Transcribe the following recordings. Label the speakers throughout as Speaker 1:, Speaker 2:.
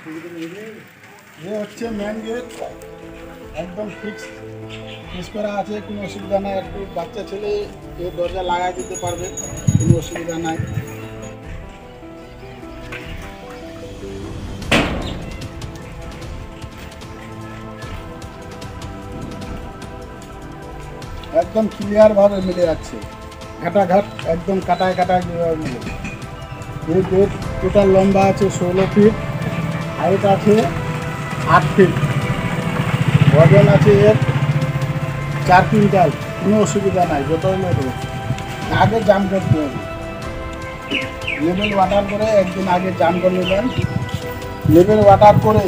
Speaker 1: ये হচ্ছে main gate, একদম ফিক্স করা আছে, কোনো অসুবিধা নাই। একটু বাচ্চা ছেলে এই দরজা লাগাই দিতে পারবে, কোনো অসুবিধা নাই। একদম ক্লিয়ার ভাবে মিলে যাচ্ছে, ঘাটাঘাট একদম কাটায় কাটায় মিলে। এই গেট টোটাল লম্বা আছে 16 ফিট, হাইট আছে 8 ফিট, ওজন আছে এর 4 কুইন্টাল, কোনো অসুবিধা নাই। যতই লোড হোক আগে জাম করতে হবে, লেভেল ওয়াটার করে একদিন আগে জাম করে নিলেন, লেভেল ওয়াটার করে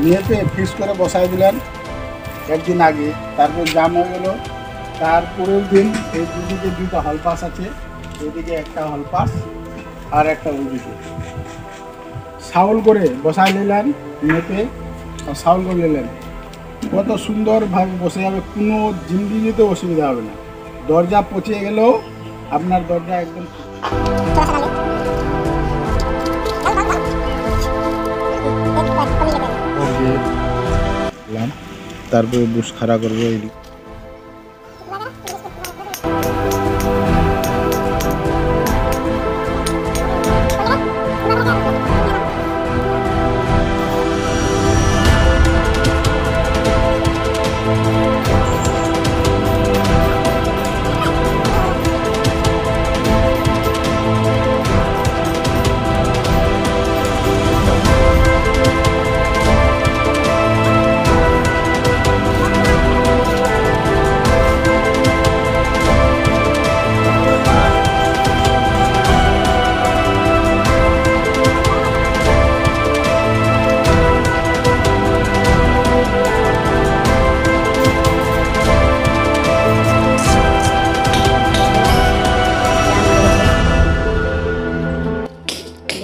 Speaker 1: নিয়েতে ফিক্স করে বসাই দিলেন একদিন আগে, তারপর জাম হয়ে গেল। তারপরের দিন এই দুদিকে দুটো হল পাস আছে, এদিকে একটা হল পাস আর একটা ওইদিকে সাউল করে বসাই নিলেন, মেপে সাউল করে নিলেন, কত সুন্দরভাবে বসে যাবে, কোনো জিন্দিগিতে অসুবিধা হবে না। দরজা পচে গেলেও আপনার দরজা একদম তারপরে বুশ খাড়া করবো।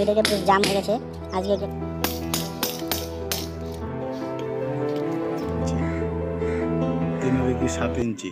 Speaker 2: দুদিকে পুরো জাম হয়ে গেছে আজকে।
Speaker 1: 3.7 ইঞ্চি।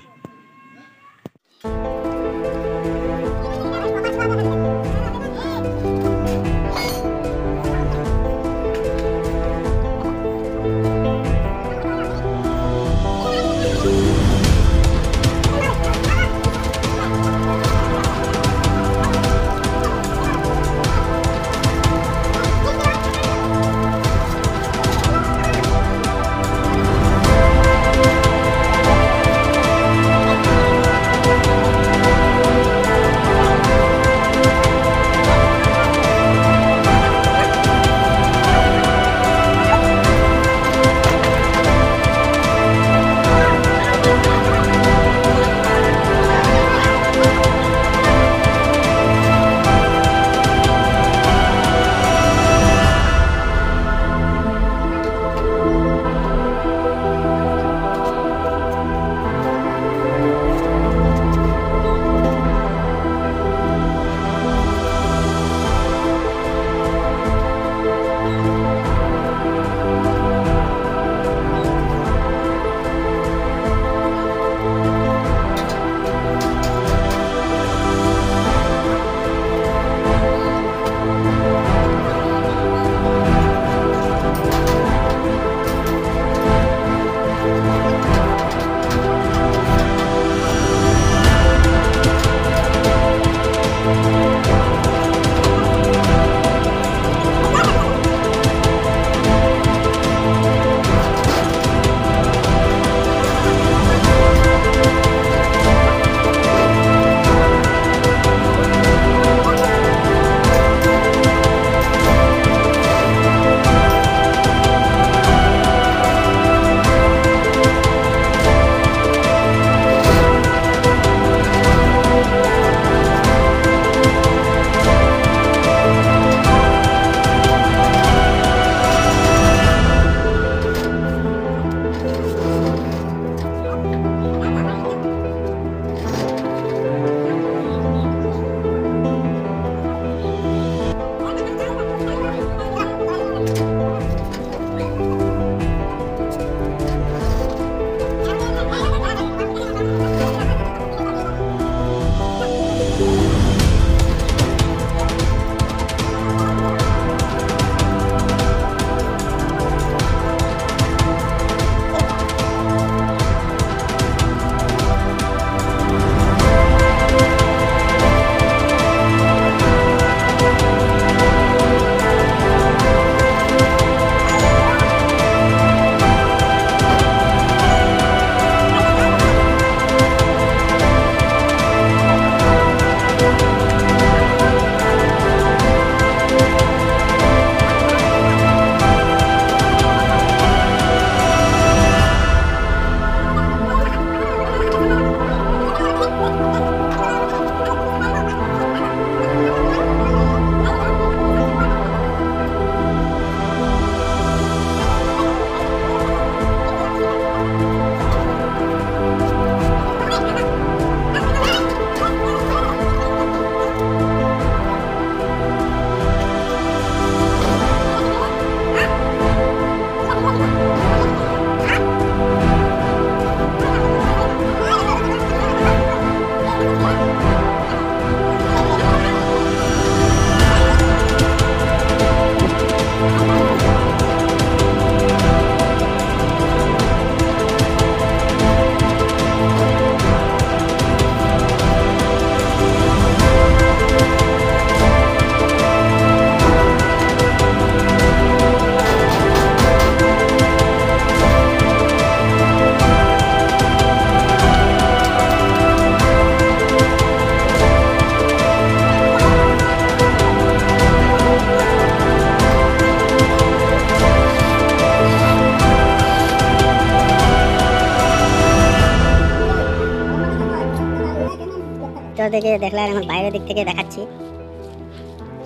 Speaker 2: ভিতর থেকে দেখলে আর এখন বাইরের দিক থেকে দেখাচ্ছি।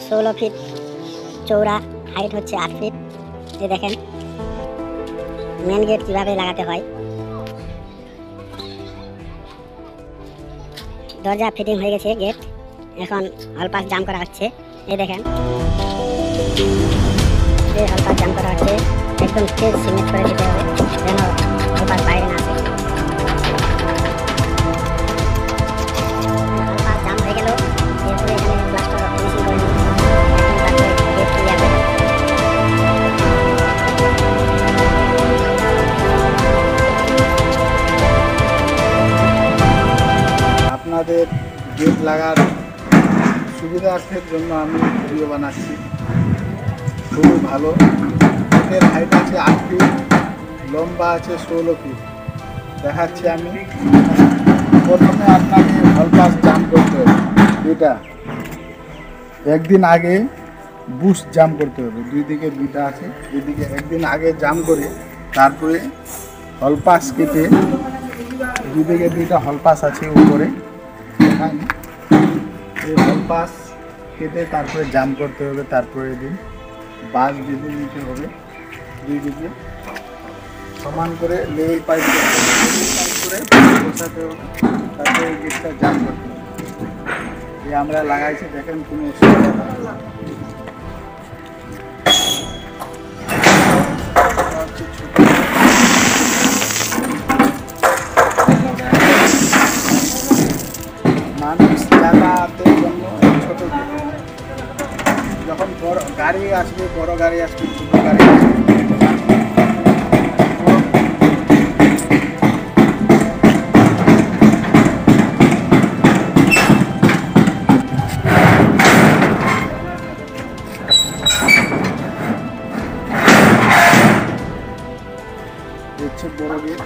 Speaker 2: 16 ফিট চৌড়া, হাইট হচ্ছে 8 ফিট। এই দেখেন মেন গেট কিভাবে লাগাতে হয়। দরজা ফিটিং হয়ে গেছে, গেট এখন হল পাস জাম করা হচ্ছে। এই দেখেন এই হল পাস জাম করা হচ্ছে, একদম তেজ সিমেন্ট করে দিতে হবে যেন হল পাস বাইরে না আসে। হল পাস জাম হয়ে গেল, এরপরে এখানে প্লাস্টার ফিনিশিং করে নিই। এখন তারপরে গেট ক্লিয়ার হবে।
Speaker 1: আপনাদের গেট লাগার সুবিধার্থের জন্য আমি ভিডিও বানাচ্ছি। খুবই ভালো। গেটের হাইট আছে 8 ফিট, লম্বা আছে 16 ফিট। দেখাচ্ছি আমি। প্রথমে আপনাকে হল পাস জাম করতে হবে। দুইটা একদিন আগে বুশ জাম করতে হবে। দুই দিকে দুইটা আছে, এদিকে একদিন আগে জাম করে তারপরে হল পাস কেটে, দুদিকে দুইটা হল পাস আছে উপরে, এই হল পাস কেটে তারপরে জাম করতে হবে। তারপরে দিন বাস বেঁধে নিতে হবে, দুই দিকে সমান করে লেভেল পাইপ করে বসাতে হবে। তারপরে গেটটা জাম করতে হবে। এই আমরা লাগাইছি, দেখেন কোনো অসুবিধা নেই। মানুষ যাতায়াতের জন্য ছোট গেট। যখন বড় গাড়ি আসবে, বড় গাড়ি আসবে, ছোট গাড়ি আসবে, হচ্ছে বড় গেট।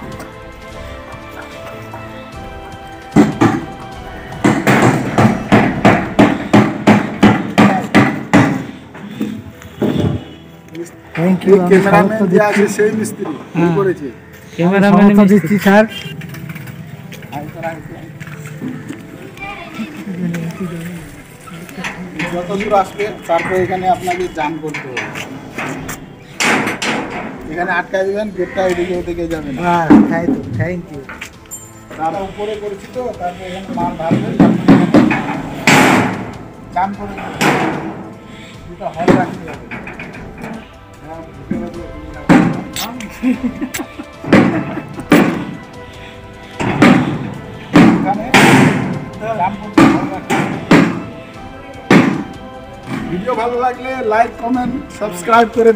Speaker 3: Thank you.
Speaker 1: ক্যামেরাম্যান যে আছে সেই মিস্ত্রি করেছে।
Speaker 3: ক্যামেরাম্যান দিচ্ছি স্যার।
Speaker 1: যত দূর আসবে তারপরে এখানে আপনাকে জাম করতে হবে। এখানে আটকায় দিবেন, গেটটা এদিকে ওদিকে যাবে না।
Speaker 3: হ্যাঁ, তাই তো, থ্যাংক ইউ।
Speaker 1: তারা উপরে করেছি তো, তারপরে এখানে মাল ঢালবে, জাম করে দেবে। দুটো হল রাখতে হবে। এখানে জাম করতে হল রাখতে হবে। ভিডিও ভালো লাগলে লাইক, কমেন্ট, সাবস্ক্রাইব করে দিন।